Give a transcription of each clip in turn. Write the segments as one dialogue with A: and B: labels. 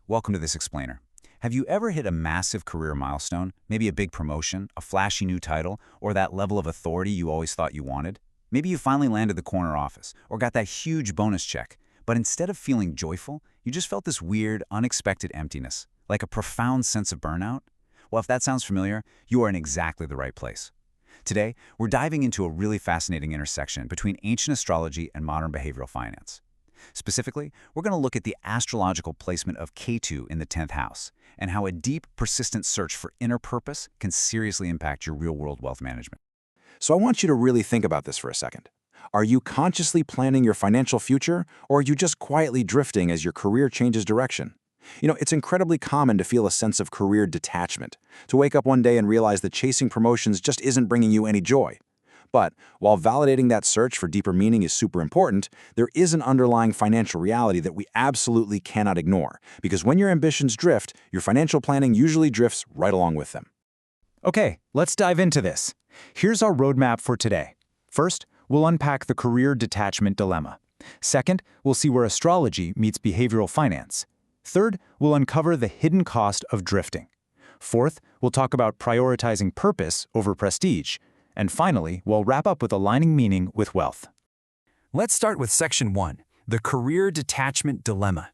A: Welcome to this explainer. Have you ever hit a massive career milestone, maybe a big promotion, a flashy new title, or that level of authority you always thought you wanted? Maybe you finally landed the corner office, or got that huge bonus check, but instead of feeling joyful, you just felt this weird, unexpected emptiness, like a profound sense of burnout? Well, if that sounds familiar, you are in exactly the right place. Today, we're diving into a really fascinating intersection between ancient astrology and modern behavioral finance. Specifically, we're going to look at the astrological placement of Ketu in the 10th house and how a deep, persistent search for inner purpose can seriously impact your real-world wealth management.
B: So I want you to really think about this for a second. Are you consciously planning your financial future, or are you just quietly drifting as your career changes direction? It's incredibly common to feel a sense of career detachment, to wake up one day and realize that chasing promotions just isn't bringing you any joy. But while validating that search for deeper meaning is super important, there is an underlying financial reality that we absolutely cannot ignore, because when your ambitions drift, your financial planning usually drifts right along with them.
C: Okay, let's dive into this. Here's our roadmap for today. First, we'll unpack the career detachment dilemma. Second, we'll see where astrology meets behavioral finance. Third, we'll uncover the hidden cost of drifting. Fourth, we'll talk about prioritizing purpose over prestige. And finally, we'll wrap up with aligning meaning with wealth.
D: Let's start with Section 1, the career detachment dilemma.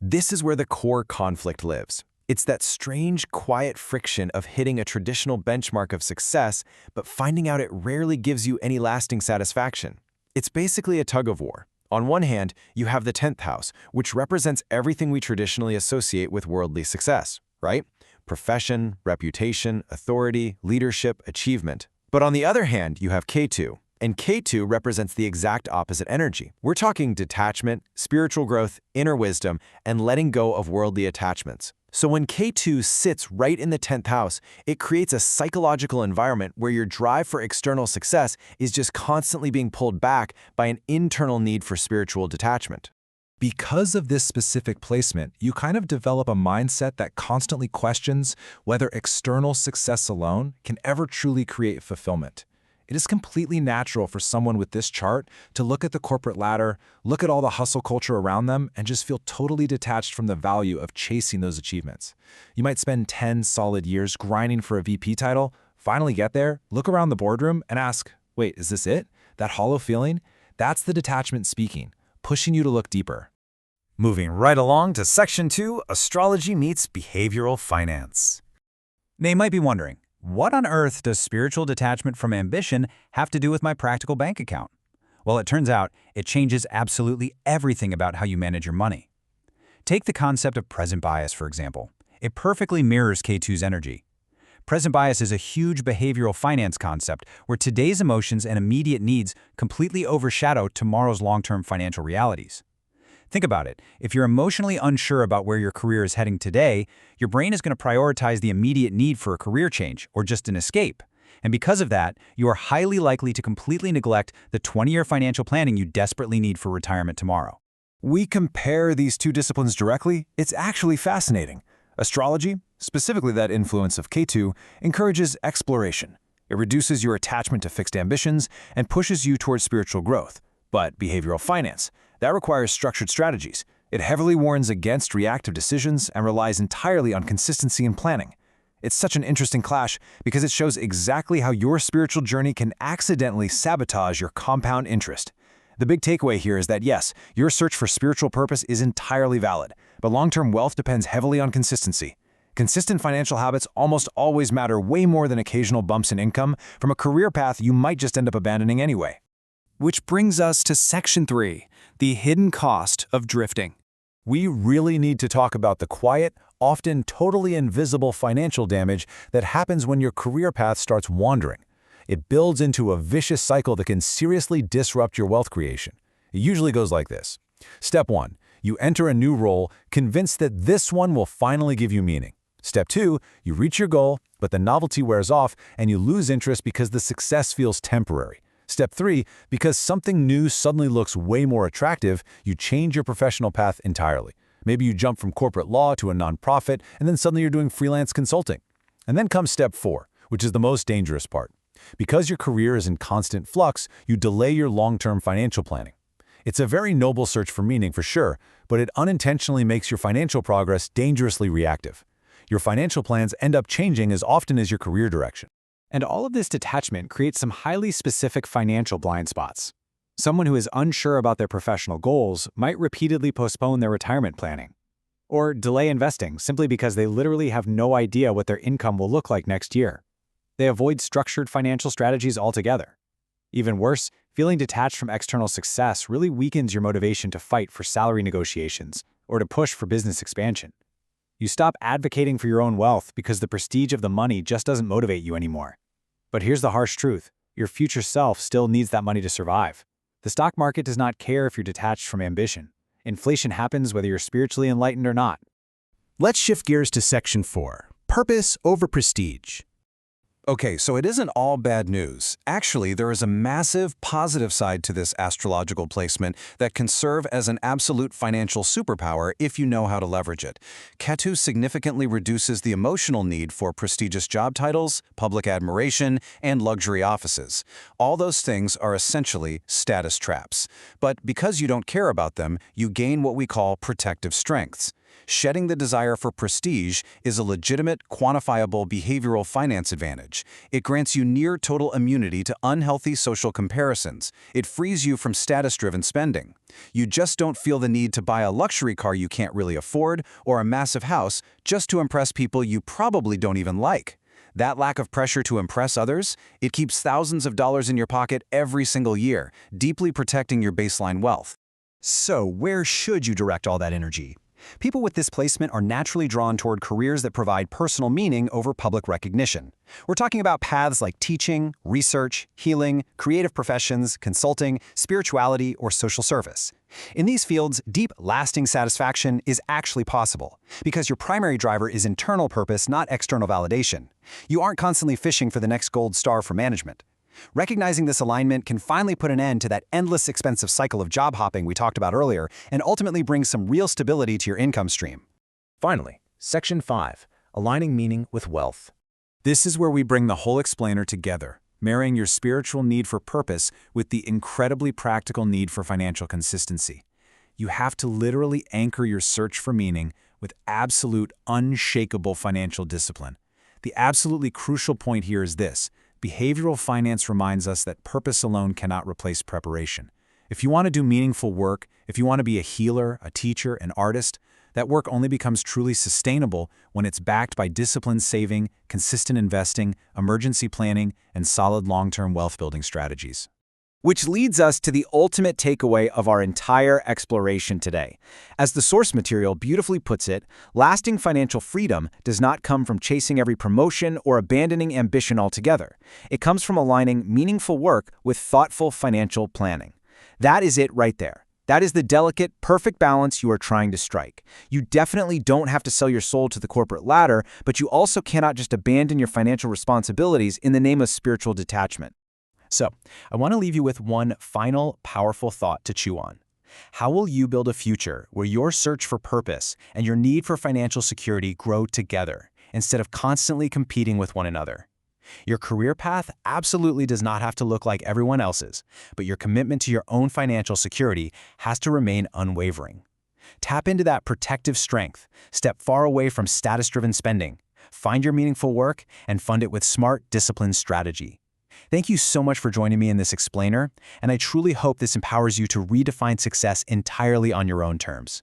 D: This is where the core conflict lives. It's that strange, quiet friction of hitting a traditional benchmark of success, but finding out it rarely gives you any lasting satisfaction. It's basically a tug-of-war. On one hand, you have the 10th house, which represents everything we traditionally associate with worldly success, right? Profession, reputation, authority, leadership, achievement. But on the other hand, you have Ketu, and Ketu represents the exact opposite energy. We're talking detachment, spiritual growth, inner wisdom, and letting go of worldly attachments. So when Ketu sits right in the 10th house, it creates a psychological environment where your drive for external success is just constantly being pulled back by an internal need for spiritual detachment.
E: Because of this specific placement, you kind of develop a mindset that constantly questions whether external success alone can ever truly create fulfillment. It is completely natural for someone with this chart to look at the corporate ladder, look at all the hustle culture around them, and just feel totally detached from the value of chasing those achievements. You might spend 10 solid years grinding for a VP title, finally get there, look around the boardroom, and ask, wait, is this it? That hollow feeling? That's the detachment speaking, pushing you to look deeper.
D: Moving right along to Section 2, Astrology meets behavioral finance.
A: Now, you might be wondering, what on earth does spiritual detachment from ambition have to do with my practical bank account? Well, it turns out it changes absolutely everything about how you manage your money. Take the concept of present bias, for example. It perfectly mirrors Ketu's energy. Present bias is a huge behavioral finance concept where today's emotions and immediate needs completely overshadow tomorrow's long-term financial realities. Think about it. If you're emotionally unsure about where your career is heading today, your brain is going to prioritize the immediate need for a career change or just an escape. And because of that, you are highly likely to completely neglect the 20-year financial planning you desperately need for retirement tomorrow.
D: We compare these two disciplines directly. It's actually fascinating. Astrology, specifically that influence of Ketu, encourages exploration. It reduces your attachment to fixed ambitions and pushes you towards spiritual growth. But behavioral finance, that requires structured strategies. It heavily warns against reactive decisions and relies entirely on consistency and planning. It's such an interesting clash because it shows exactly how your spiritual journey can accidentally sabotage your compound interest. The big takeaway here is that yes, your search for spiritual purpose is entirely valid, but long-term wealth depends heavily on consistency. Consistent financial habits almost always matter way more than occasional bumps in income from a career path you might just end up abandoning anyway.
C: Which brings us to Section 3, the hidden cost of drifting.
D: We really need to talk about the quiet, often totally invisible financial damage that happens when your career path starts wandering. It builds into a vicious cycle that can seriously disrupt your wealth creation. It usually goes like this. Step 1, you enter a new role, convinced that this one will finally give you meaning. Step 2, you reach your goal, but the novelty wears off and you lose interest because the success feels temporary. Step 3, because something new suddenly looks way more attractive, you change your professional path entirely. Maybe you jump from corporate law to a nonprofit, and then suddenly you're doing freelance consulting. And then comes Step 4, which is the most dangerous part. Because your career is in constant flux, you delay your long-term financial planning.
A: It's a very noble search for meaning for sure, but it unintentionally makes your financial progress dangerously reactive. Your financial plans end up changing as often as your career direction.
C: And all of this detachment creates some highly specific financial blind spots. Someone who is unsure about their professional goals might repeatedly postpone their retirement planning, or delay investing simply because they literally have no idea what their income will look like next year. They avoid structured financial strategies altogether. Even worse, feeling detached from external success really weakens your motivation to fight for salary negotiations or to push for business expansion. You stop advocating for your own wealth because the prestige of the money just doesn't motivate you anymore. But here's the harsh truth. Your future self still needs that money to survive. The stock market does not care if you're detached from ambition. Inflation happens whether you're spiritually enlightened or not.
D: Let's shift gears to Section 4, Purpose over Prestige.
A: Okay, so it isn't all bad news. Actually, there is a massive positive side to this astrological placement that can serve as an absolute financial superpower if you know how to leverage it. Ketu significantly reduces the emotional need for prestigious job titles, public admiration, and luxury offices. All those things are essentially status traps. But because you don't care about them, you gain what we call protective strengths. Shedding the desire for prestige is a legitimate, quantifiable behavioral finance advantage. It grants you near-total immunity to unhealthy social comparisons. It frees you from status-driven spending. You just don't feel the need to buy a luxury car you can't really afford or a massive house just to impress people you probably don't even like. That lack of pressure to impress others, it keeps thousands of dollars in your pocket every single year, deeply protecting your baseline wealth.
F: So, where should you direct all that energy? People with this placement are naturally drawn toward careers that provide personal meaning over public recognition. We're talking about paths like teaching, research, healing, creative professions, consulting, spirituality, or social service. In these fields, deep, lasting satisfaction is actually possible because your primary driver is internal purpose, not external validation. You aren't constantly fishing for the next gold star for management. Recognizing this alignment can finally put an end to that endless expensive cycle of job hopping we talked about earlier and ultimately bring some real stability to your income stream.
D: Finally, Section 5, Aligning Meaning with Wealth.
A: This is where we bring the whole explainer together, marrying your spiritual need for purpose with the incredibly practical need for financial consistency. You have to literally anchor your search for meaning with absolute, unshakable financial discipline. The absolutely crucial point here is this. Behavioral finance reminds us that purpose alone cannot replace preparation. If you want to do meaningful work, if you want to be a healer, a teacher, an artist, that work only becomes truly sustainable when it's backed by disciplined saving, consistent investing, emergency planning, and solid long-term wealth-building strategies.
C: Which leads us to the ultimate takeaway of our entire exploration today. As the source material beautifully puts it, lasting financial freedom does not come from chasing every promotion or abandoning ambition altogether. It comes from aligning meaningful work with thoughtful financial planning. That is it right there. That is the delicate, perfect balance you are trying to strike. You definitely don't have to sell your soul to the corporate ladder, but you also cannot just abandon your financial responsibilities in the name of spiritual detachment. So, I want to leave you with one final, powerful thought to chew on. How will you build a future where your search for purpose and your need for financial security grow together instead of constantly competing with one another? Your career path absolutely does not have to look like everyone else's, but your commitment to your own financial security has to remain unwavering. Tap into that protective strength, step far away from status-driven spending, find your meaningful work, and fund it with smart, disciplined strategy. Thank you so much for joining me in this explainer, and I truly hope this empowers you to redefine success entirely on your own terms.